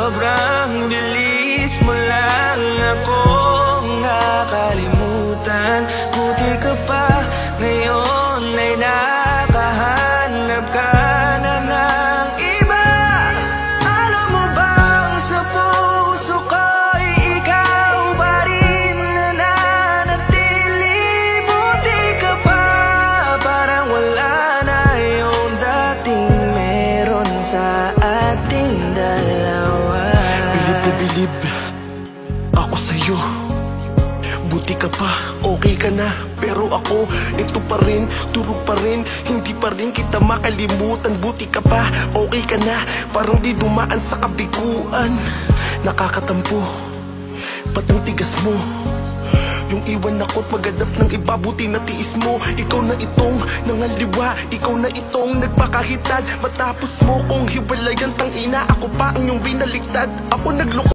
sobrang bilis mo lang akong nakalimutan. Buti ka pa ngayon ay nakahanap ka na ng iba. Alam mo bang sa puso ko'y ikaw pa rin nananatili. Buti ka pa, parang wala na yung dating meron sa ating dalawa. Bilib na bilib ako sa'yo. Buti ka pa, okay ka na. Pero ako, ito pa rin, turog pa rin. Hindi pa rin kita makalimutan. Buti ka pa, okay ka na. Parang di dumaan sa kabiguan. Nakakatampo, ba't ang tigas mo? Yung iwan ako't maghanap ng iba, buti na tiis mo. Ikaw na itong nangaliwa, ikaw na itong nagpakahitad. Matapos mo kong hiwalayan, tangina, ako pa ang iyong binaliktad. Ako nagloko.